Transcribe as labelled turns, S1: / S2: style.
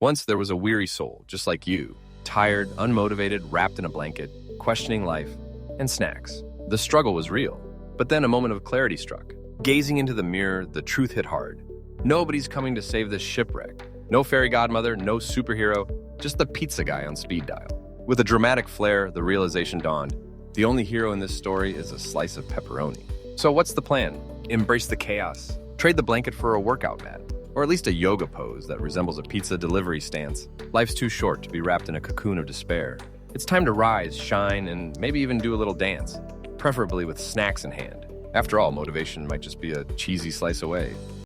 S1: Once there was a weary soul, just like you, tired, unmotivated, wrapped in a blanket, questioning life and snacks. The struggle was real, but then a moment of clarity struck. Gazing into the mirror, the truth hit hard. Nobody's coming to save this shipwreck. No fairy godmother, no superhero, just the pizza guy on speed dial. With a dramatic flair, the realization dawned. The only hero in this story is a slice of pepperoni. So what's the plan? Embrace the chaos. Trade the blanket for a workout mat, or at least a yoga pose that resembles a pizza delivery stance. Life's too short to be wrapped in a cocoon of despair. It's time to rise, shine, and maybe even do a little dance, preferably with snacks in hand. After all, motivation might just be a cheesy slice away.